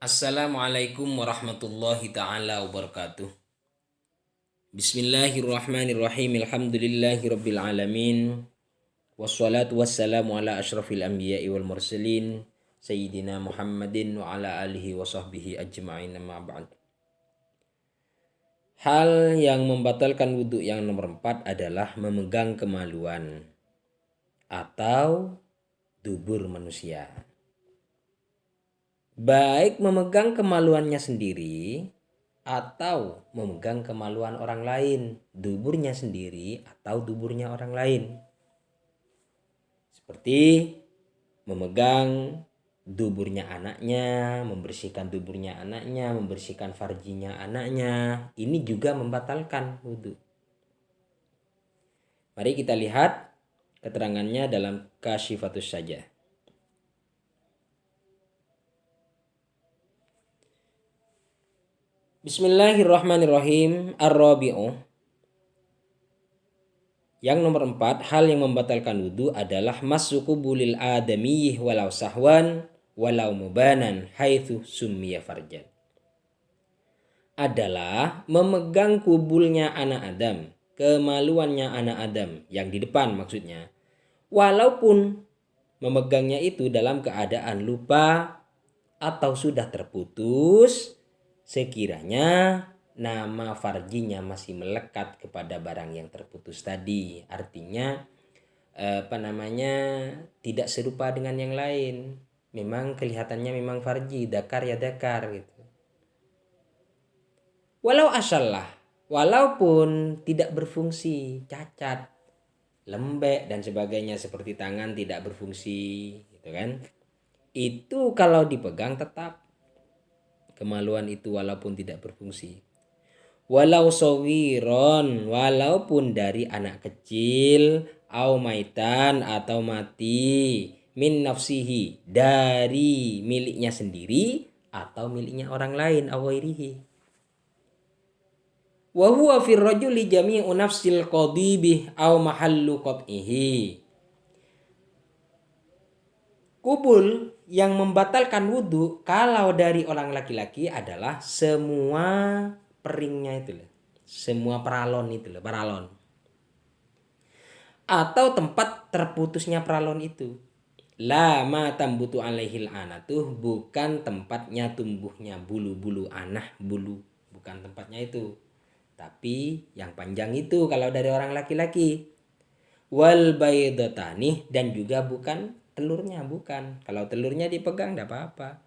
Assalamualaikum warahmatullahi taala wabarakatuh. Bismillahirrahmanirrahim. Alhamdulillahi rabbil alamin. Wassalatu wassalamu ala asyrafil anbiya'i wal mursalin sayyidina Muhammadin wa ala alihi wa sahbihi ajma'in, amma ba'd. Hal yang membatalkan wudhu yang nomor 4 adalah memegang kemaluan atau dubur manusia. Baik memegang kemaluannya sendiri atau memegang kemaluan orang lain, duburnya sendiri atau duburnya orang lain. Seperti memegang duburnya anaknya, membersihkan duburnya anaknya, membersihkan farjinya anaknya, ini juga membatalkan wudhu. Mari kita lihat keterangannya dalam Kasyifatus Sajah. Bismillahirrahmanirrahim. Ar-Rabi'u. Yang nomor 4, hal yang membatalkan wudhu adalah masuk bulil adamiyih walau sahwan walau mubanan haitsu summiya farjan. Adalah memegang kubulnya anak Adam, kemaluannya anak Adam yang di depan maksudnya. Walaupun memegangnya itu dalam keadaan lupa atau sudah terputus, sekiranya nama farjinya masih melekat kepada barang yang terputus tadi. Artinya tidak serupa dengan yang lain. Memang kelihatannya memang farji, dakar ya dakar gitu. Walau asallah, walaupun tidak berfungsi, cacat, lembek dan sebagainya, seperti tangan tidak berfungsi gitu kan. Itu kalau dipegang tetap kemaluan itu walaupun tidak berfungsi. Walau sawiron, walaupun dari anak kecil, au maitan atau mati, min nafsihi, dari miliknya sendiri atau miliknya orang lain, awairihi. Wa huwa fir rajuli jami'u nafsil qadibih au mahallu qat'ihi. Kubul yang membatalkan wudhu kalau dari orang laki-laki adalah semua peringnya itu loh, semua peralon itu loh, paralon. Atau tempat terputusnya peralon itu. La ma tambutu alaihil anatuh, bukan tempatnya tumbuhnya bulu-bulu anah, bulu, bukan tempatnya itu. Tapi yang panjang itu kalau dari orang laki-laki. Wal baydatani, dan juga bukan telurnya, bukan. Kalau telurnya dipegang tidak apa-apa.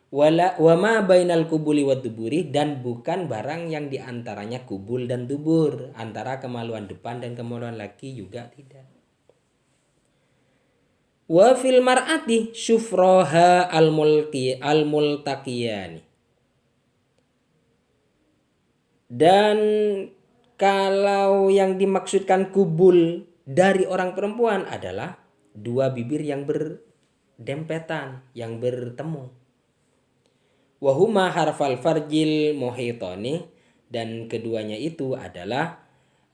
Wama bainal kubuli wa duburi, dan bukan barang yang diantaranya kubul dan dubur, antara kemaluan depan dan kemaluan laki juga tidak. Wa fil mar'ati syufroha al-multaqiyani. Dan kalau yang dimaksudkan kubul dari orang perempuan adalah dua bibir yang berdempetan, yang bertemu. Wahuma harfal farjil muhitoni, dan keduanya itu adalah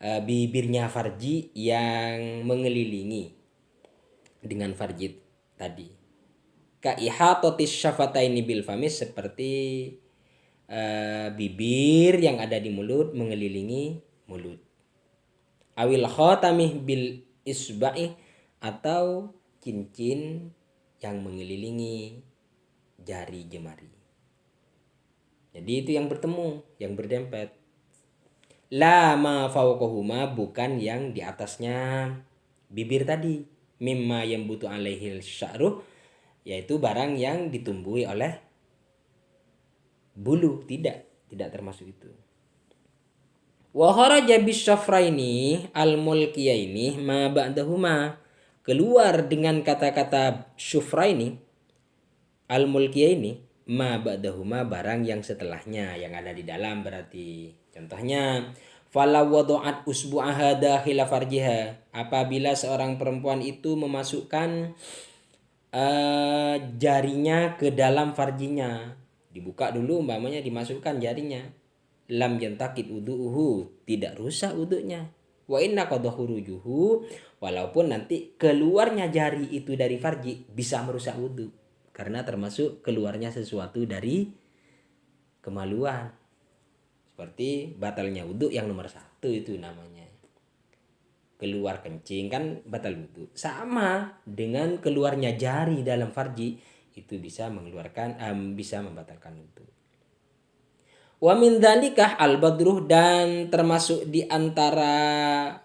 bibirnya farji yang mengelilingi dengan farji tadi. Ka ihatotis syafataini bil famis, seperti bibir yang ada di mulut mengelilingi mulut. Awil khatamih bil isba'i, atau cincin yang mengelilingi jari jemari. Jadi itu yang bertemu, yang berdempet. La ma fawqahuma, bukan yang di atasnya bibir tadi. Mimma yang butuh alaihil sya'ruh, yaitu barang yang ditumbuhi oleh bulu, tidak termasuk itu. Wa kharaja bisyafraini al-mulkiyaini ma ba'dahuma, keluar dengan kata-kata syufraini al-mulkiyaini ma ba'dahuma, barang yang setelahnya, yang ada di dalam berarti. Contohnya, fala wada'at usbu'aha dakhila farjiha, apabila seorang perempuan itu memasukkan jarinya ke dalam farjinya, dibuka dulu umpamanya, dimasukkan jarinya, lam yantakid wudu'uhu, tidak rusak wudunya. Wa inna qadhurujuhu, walaupun nanti keluarnya jari itu dari farji bisa merusak wudu. karena termasuk keluarnya sesuatu dari kemaluan. Seperti batalnya wudhu yang nomor 1 itu namanya keluar kencing, kan batal wudhu. Sama dengan keluarnya jari dalam farji, itu bisa mengeluarkan bisa membatalkan wudhu. Wa min dzalikah al-badruh, dan termasuk di antara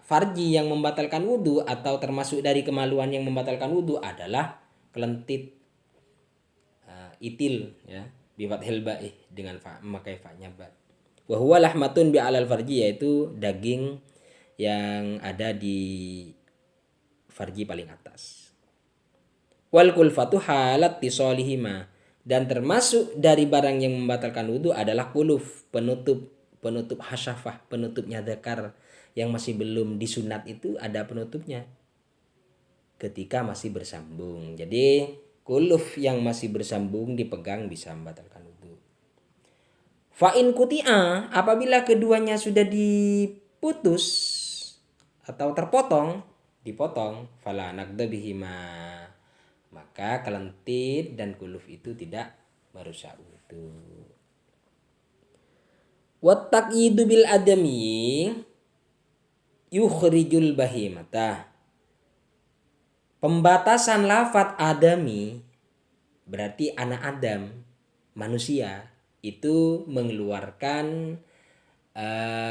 farji yang membatalkan wudhu atau termasuk dari kemaluan yang membatalkan wudhu adalah kelentit, itil ya, biwat hilbaih dengan memakai fa-nya ba. Wa huwa lahmatun bi alal farji, yaitu daging yang ada di farji paling atas. Wal kulfatu halat tisolihima, dan termasuk dari barang yang membatalkan wudhu adalah kuluf, penutup hasyafah, penutupnya dzakar yang masih belum disunat itu ada penutupnya ketika masih bersambung. Jadi kuluf yang masih bersambung dipegang bisa membatalkan wudhu. Fa'in kuti'a, apabila keduanya sudah diputus atau dipotong, fala naqda bihima, maka kelentit dan kuluf itu tidak merusak wudhu. Wat taqyidu bil adami yukhrijul bahimata. Pembatasan lafadz adami berarti anak Adam, manusia, itu mengeluarkan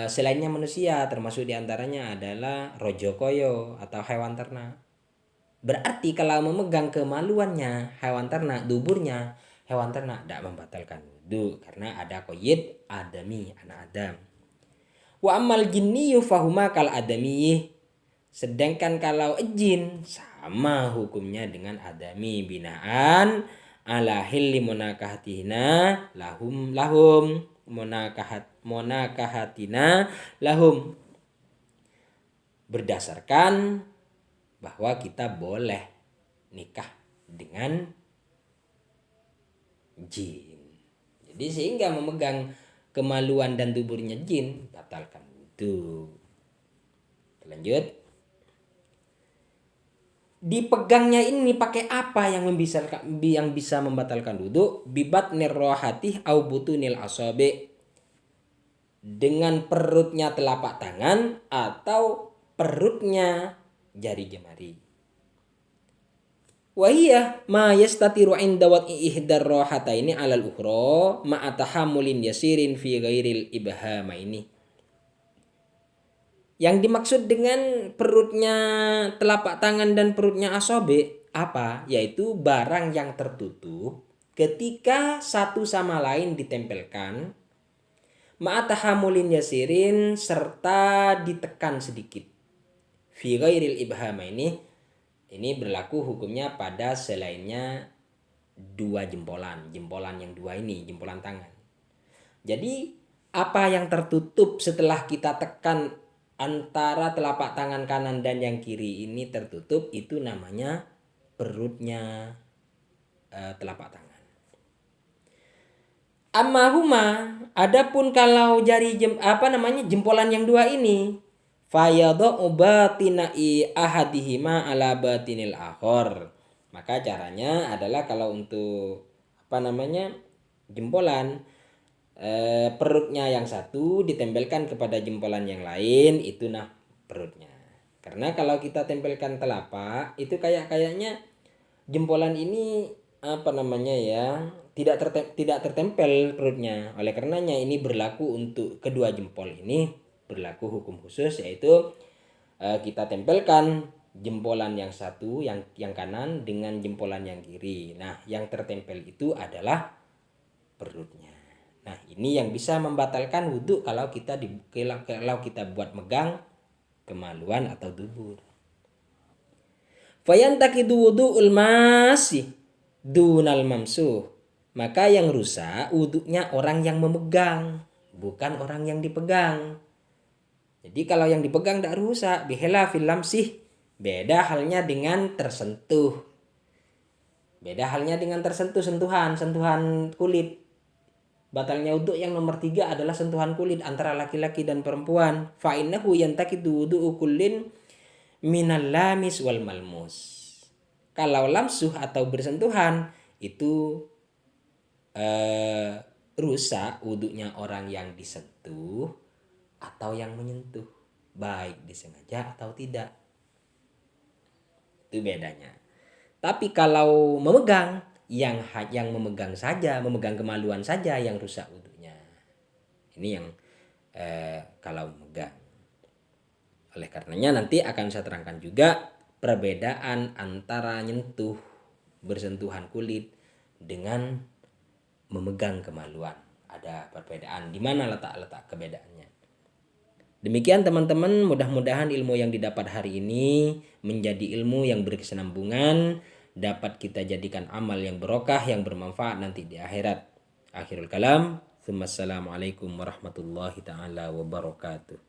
selainnya manusia, termasuk diantaranya adalah rojokoyo atau hewan ternak. Berarti kalau memegang kemaluannya hewan ternak, duburnya hewan ternak, tidak membatalkan wudhu karena ada qayyid adami, anak Adam. Wa ammal jinniyu fahuma kal adamiyih, sedangkan kalau jin sama hukumnya dengan adami, binaan ala hilli munakahatina lahum munakahatina lahum, berdasarkan bahwa kita boleh nikah dengan jin. Jadi sehingga memegang kemaluan dan tuburnya jin batalkan wudhu. Lanjut. Dipegangnya ini pakai apa yang bisa membatalkan wudhu? Bibat nirrohatih au butunil asobe, dengan perutnya telapak tangan atau perutnya jari jemari. Wahiyah ma yastatiru inda wat'i ihdar rohataini alal ukhra ma'a tahammulin yasirin fi ghairil ibhama ini. Yang dimaksud dengan perutnya telapak tangan dan perutnya asobe apa? Yaitu barang yang tertutup ketika satu sama lain ditempelkan, ma'atahamulin yasirin, serta ditekan sedikit. Fi ghairil ibhama ini berlaku hukumnya pada selainnya dua jempolan yang dua ini, jempolan tangan. Jadi apa yang tertutup setelah kita tekan antara telapak tangan kanan dan yang kiri ini tertutup, itu namanya perutnya telapak tangan. Amma huma, adapun kalau jari jempolan yang dua ini, fayadhu batinai ahadihima ala batinil akhor, maka caranya adalah kalau untuk jempolan, perutnya yang satu ditempelkan kepada jempolan yang lain, itu perutnya. Karena kalau kita tempelkan telapak itu kayaknya jempolan ini tidak tertempel perutnya. Oleh karenanya ini berlaku untuk kedua jempol ini berlaku hukum khusus, yaitu kita tempelkan jempolan yang satu yang kanan dengan jempolan yang kiri. Nah, yang tertempel itu adalah perutnya. Nah, ini yang bisa membatalkan wudhu kalau kita buat megang kemaluan atau dubur. Fayantakidu wudhu'ul masih dunal mamsuh, maka yang rusak wudhunya orang yang memegang, bukan orang yang dipegang. Jadi kalau yang dipegang tidak rusak, bihela fil lamsih, beda halnya dengan tersentuh. Sentuhan kulit. Batalnya wudhu yang nomor 3 adalah sentuhan kulit antara laki-laki dan perempuan. Fa innahu yantakidu wudhu'u kullin minal lamis wal malmus. Kalau lamsuh atau bersentuhan itu rusak wudhunya orang yang disentuh atau yang menyentuh, baik disengaja atau tidak. Itu bedanya. Tapi kalau memegang, yang memegang saja, memegang kemaluan saja yang rusak wudhunya. Ini yang kalau memegang. Oleh karenanya nanti akan saya terangkan juga perbedaan antara nyentuh, bersentuhan kulit dengan memegang kemaluan. Ada perbedaan. Di mana letak kebedaannya? Demikian teman-teman, mudah-mudahan ilmu yang didapat hari ini menjadi ilmu yang berkesinambungan, dapat kita jadikan amal yang barokah, yang bermanfaat nanti di akhirat. Akhirul kalam, assalamualaikum warahmatullahi taala wabarakatuh.